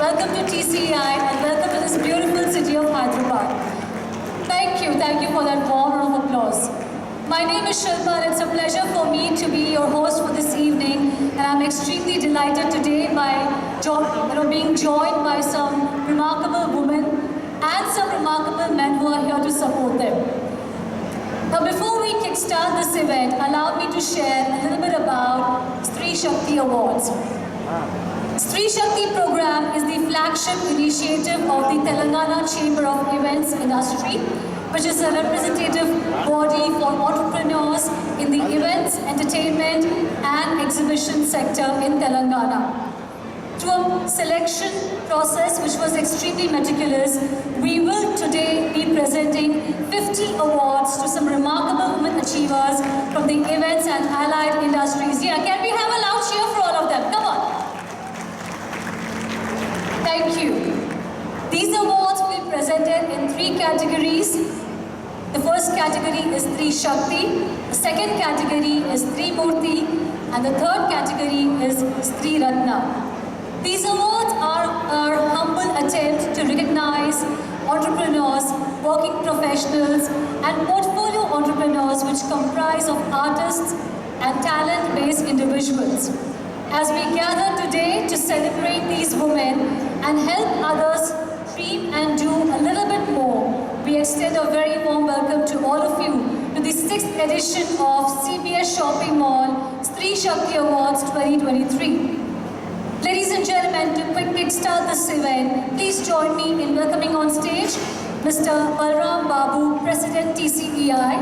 Welcome to TCI and welcome to this beautiful city of Hyderabad. Thank you for that warm round of applause. My name is Shilpa and it's a pleasure for me to be your host for this evening, and I'm extremely delighted today by being joined by some remarkable women and some remarkable men who are here to support them. Now, before we kickstart this event, allow me to share a little bit about Stree Shakti Awards. Stree Shakti program is the flagship initiative of the Telangana Chamber of Events Industry, which is a representative body for entrepreneurs in the events, entertainment and exhibition sector in Telangana. Through a selection process which was extremely meticulous, we will today be presenting 50 awards to some remarkable women achievers from the events and allied industries. Yeah, can we have a loud cheer for all of them? Come on. Thank you. These awards will be presented in 3 categories. The first category is Stree Shakti, the second category is Stree Murti, and the third category is Stree Ratna. These awards are our humble attempt to recognize entrepreneurs, working professionals, and portfolio entrepreneurs which comprise of artists and talent-based individuals. As we gather today to celebrate these women and help others dream and do a little bit more, we extend a very warm welcome to all of you to the 6th edition of CBS Shopping Mall Stree Shakti Awards 2023. Ladies and gentlemen, to quick kickstart this event, please join me in welcoming on stage Mr. Balram Babu, President TCEI,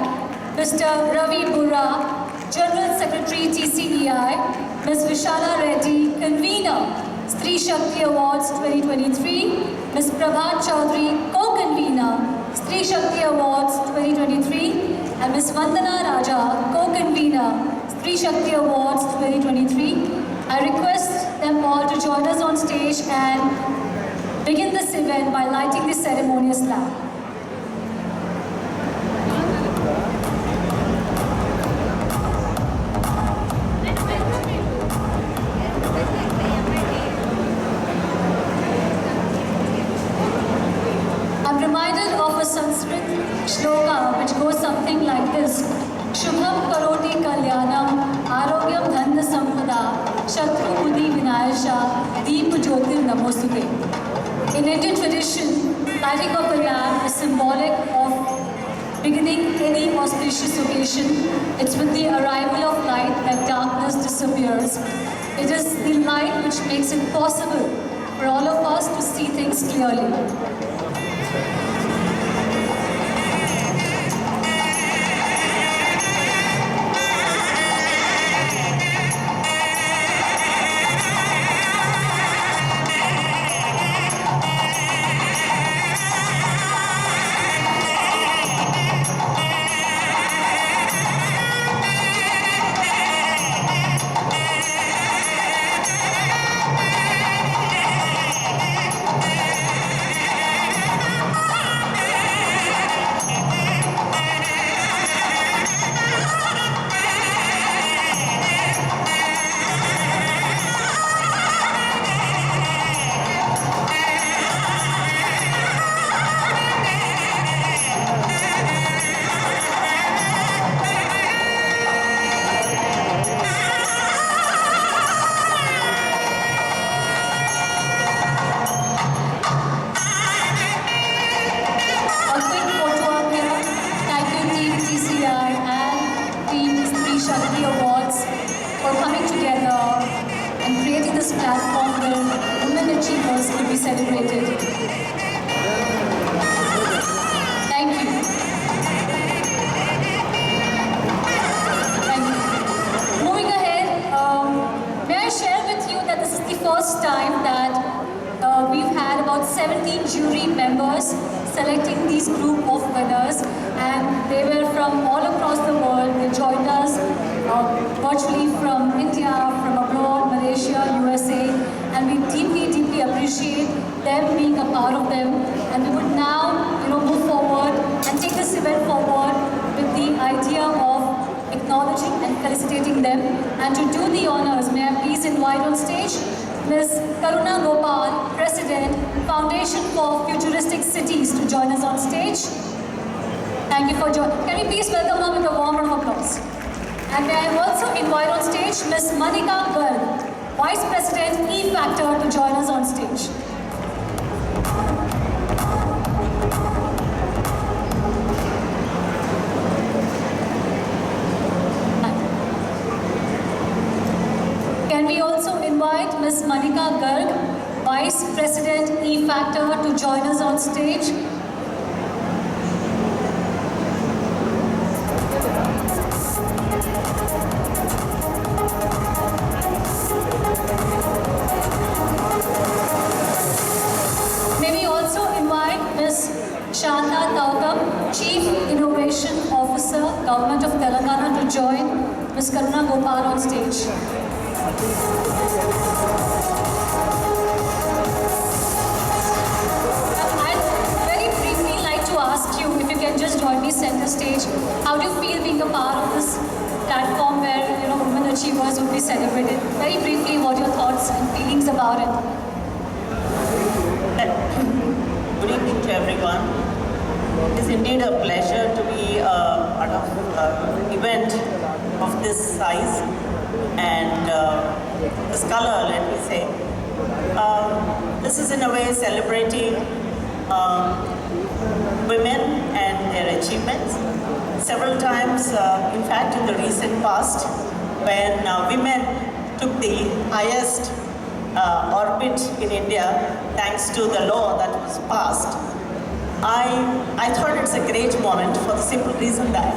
Mr. Ravi Bura, General Secretary TCEI, Ms. Vishala Reddy, Convener, Stree Shakti Awards 2023, Ms. Prabhat Chaudhary, Co-Convener, Stree Shakti Awards 2023, and Ms. Vandana Raja, Co-Convener, Stree Shakti Awards 2023. I request them all to join us on stage and begin this event by lighting the ceremonious lamp. I'm reminded of a Sanskrit shloka which goes something like this: Shubham karoti kalyanam, arogyam dhanna sampada, Shatru Buddhi Vinayasha, Deep Jyotir Namostute. In Indian tradition, lighting of the lamp is symbolic of beginning any auspicious occasion. It's with the arrival of light that darkness disappears. It is the light which makes it possible for all of us to see things clearly. Platform where women achievers could be celebrated. Thank you. Thank you. Moving ahead, may I share with you that this is the first time that we've had about 17 jury members selecting these group of winners, and they were from all across the world. They joined us virtually from India, from abroad, Malaysia, USA, and we deeply appreciate them being a part of them. And we would now, move forward and take this event forward with the idea of acknowledging and felicitating them. And to do the honors, may I please invite on stage Ms. Karuna Gopal, President, Foundation for Futuristic Cities, to join us on stage. Thank you for joining. Can we please welcome her with a warm round of applause? And may I also invite on stage Ms. Manika Garg, Vice President, E-Factor, to join us on stage. Can we also invite Ms. Manika Garg, Vice President, E-Factor, to join us on stage? May we also invite Ms. Shanta Taukam, Chief Innovation Officer, Government of Telangana, to join Ms. Karuna Gopal on stage. I'd very briefly like to ask you, if you can just join me center stage, how do you feel being a part of this platform where women achievers would be celebrated? Very briefly, what are your thoughts and feelings about it? Good evening to everyone. It is indeed a pleasure to be part of an event of this size and this color, let me say. This is in a way celebrating women and their achievements. Several times, in fact, in the recent past, when women took the highest orbit in India, thanks to the law that was passed, I thought it's a great moment for the simple reason that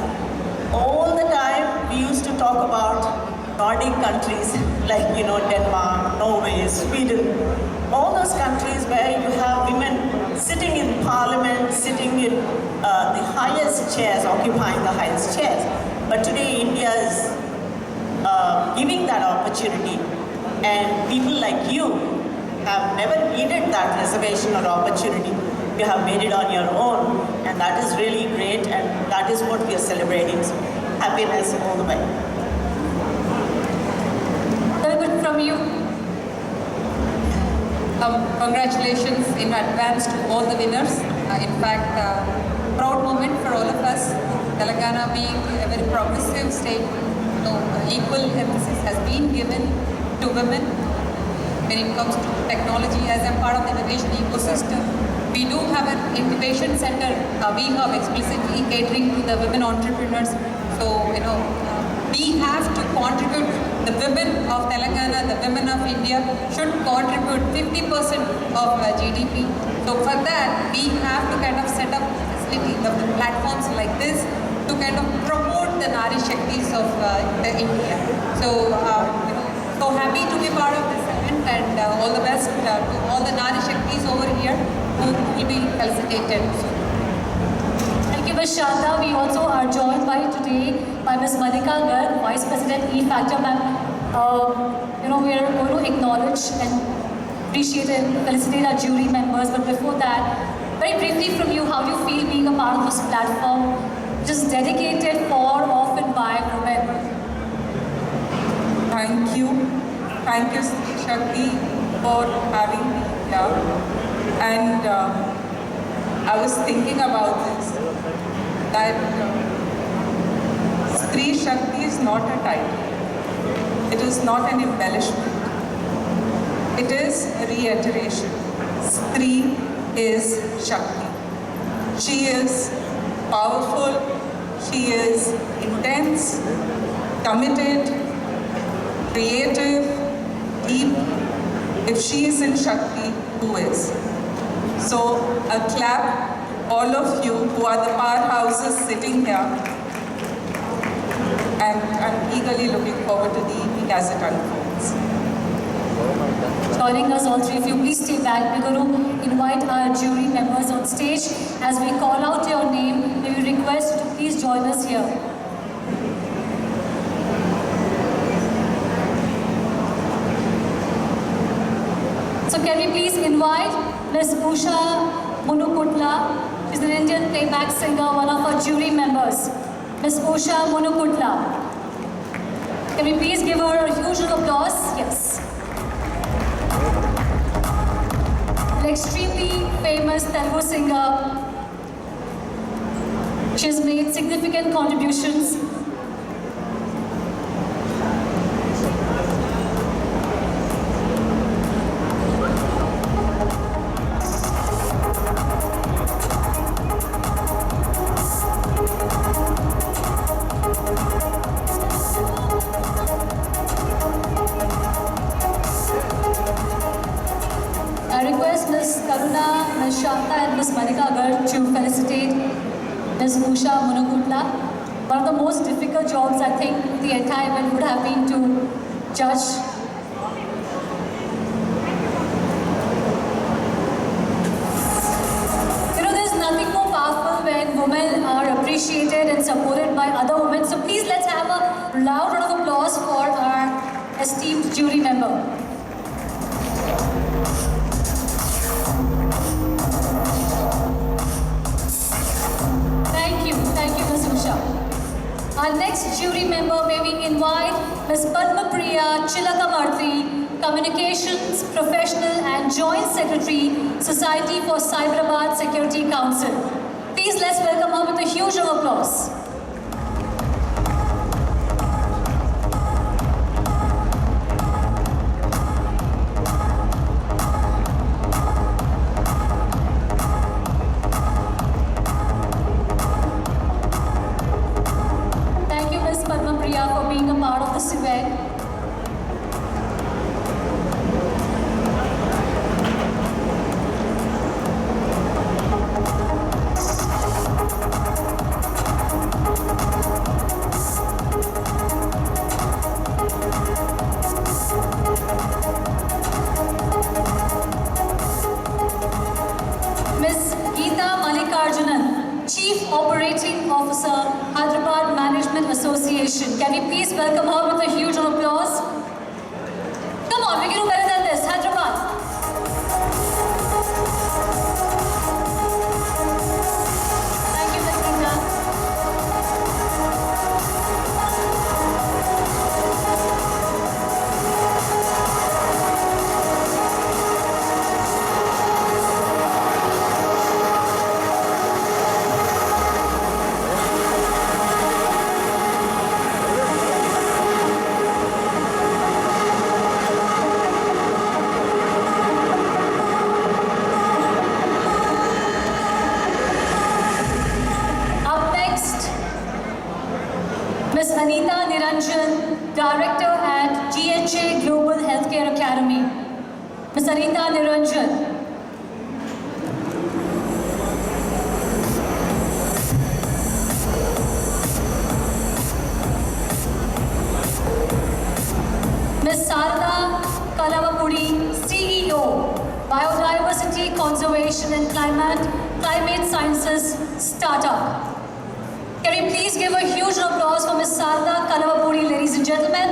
all the time we used to talk about Nordic countries like Denmark, Norway, Sweden, all those countries where you have women sitting in parliament, sitting in the highest chairs, occupying the highest chairs. But today India is giving that opportunity, and people like you have never needed that reservation or opportunity. You have made it on your own, and that is really great, and that is what we are celebrating. So, happiness all the way. Very good from you. Congratulations in advance to all the winners. In fact, proud moment for all of us. Telangana being a very progressive state, equal emphasis has been given to women when it comes to technology as a part of the innovation ecosystem. We do have an innovation center. We have explicitly catering to the women entrepreneurs. So, we have to contribute. The women of Telangana, the women of India should contribute 50% of GDP. So for that, we have to kind of set up facility, the platforms like this to kind of promote the Nari Shaktis of India. So, so happy to be part of this event, and all the best to all the Nari Shaktis over here who will be felicitated. Thank you, Ms. Shanta. We also are joined today by Ms. Manika Garg, Vice President, E-Factor. Ma'am, we are going to acknowledge and appreciate and felicitate our jury members. But before that, very briefly from you, how do you feel being a part of this platform, just dedicated for, of, and by women? Thank you. Thank you, Sri Shakti, for having me here. And I was thinking about this, that Sri Shakti is not a title. It is not an embellishment. It is a reiteration. Sri is Shakti. She is powerful. She is intense, committed, creative, deep. If she is in Shakti, who is? So a clap, all of you who are the powerhouses sitting here. And I'm eagerly looking forward to the evening as it unfolds. Joining us, all three of you, please stay back. We're going to invite our jury members on stage. As we call out your name, we will request you to please join us here. So can we please invite Ms. Usha Munukutla. She's an Indian playback singer, one of our jury members. Ms. Usha Munukutla. Can we please give her a huge applause? Yes. an extremely famous Telugu singer. She has made significant contributions. I request Ms. Karuna, Ms. Shanta and Ms. Manika Garg to felicitate Ms. Usha Munukutla. One of the most difficult jobs I think the entire event would have been to judge. You know, there's nothing more powerful when women are appreciated and supported by other women. So please let's have a loud round of applause for our esteemed jury member. Thank you, Ms. Usha. Our next jury member, may we invite Ms. Padma Priya Chilakamarthi, Communications Professional and Joint Secretary, Society for Cyberabad Security Council. Please let's welcome her with a huge round of applause. Thank you, Ms. Padma Priya, for being a part of this event. Ms. Geeta Malikarjunan, Chief Operating Officer, Hyderabad Management Association. Can we please welcome her with a huge round of applause? Come on, we can do better than this. Hyderabad. Thank you, Ms. Geeta. Up next, Ms. Anita Niranjan, Director at GHA Global Healthcare Academy. Ms. Anita Niranjan. Ms. Sarada Kalavapudi, CEO, Biodiversity Conservation and Climate Sciences Startup. Can we please give a huge applause for Ms. Sarada Kalavapudi, ladies and gentlemen?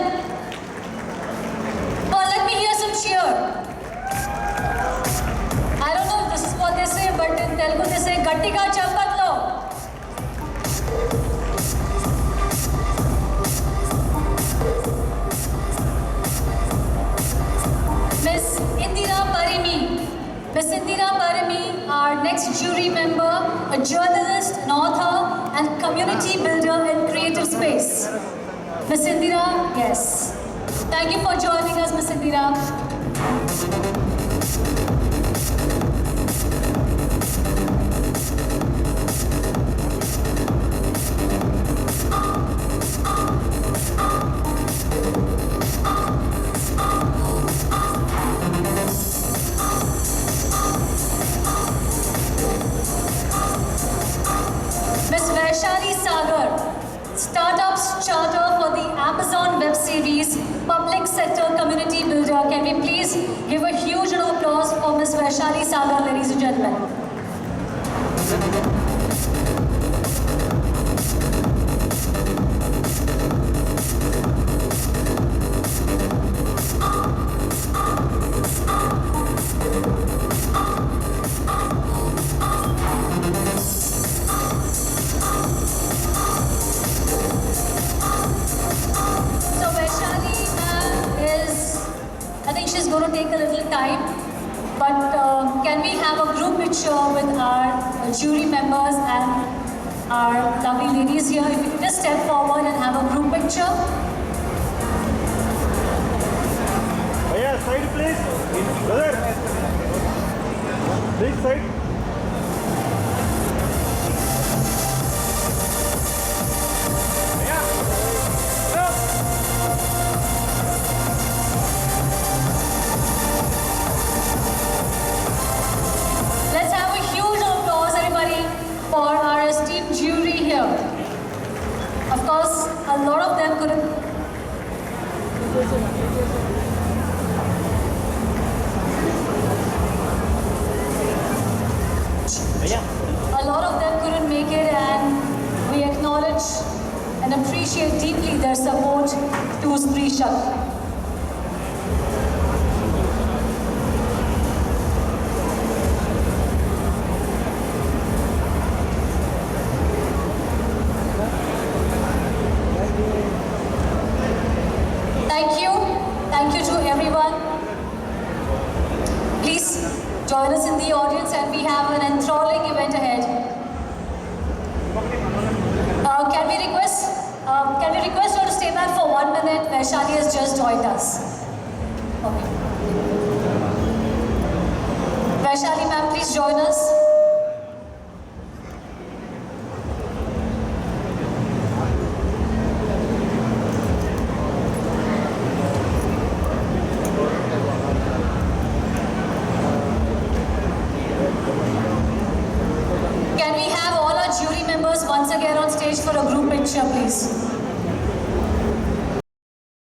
Oh, let me hear some cheer. I don't know if this is what they say, but in Telugu they say, Gattiga Chapatlo. Miss Indira Parimi. Miss Indira Parimi, our next jury member, a journalist, an author, and community builder in creative space. Miss Indira, yes. Thank you for joining us, Miss Indira. Ms. Vaishali Sagar, Startups Charter for the Amazon web series Public Sector Community Builder. Can we please give a huge round of applause for Ms. Vaishali Sagar, ladies and gentlemen? I think she's going to take a little time, but can we have a group picture with our jury members and our lovely ladies here. If you could just step forward and have a group picture. Bhaiya, side please. Brother. Please side. Bhaiya. Hello. Let's have a huge applause, everybody, for our esteemed jury here. Of course, a lot of them couldn't. Bhaiya. A lot of them couldn't make it, and we acknowledge and appreciate deeply their support to Stree Shakti. Thank you to everyone. Please join us in the audience, and we have an enthralling event ahead. Can we request her to stay back for 1 minute? Vaishali has just joined us. Okay. Vaishali ma'am, please join us.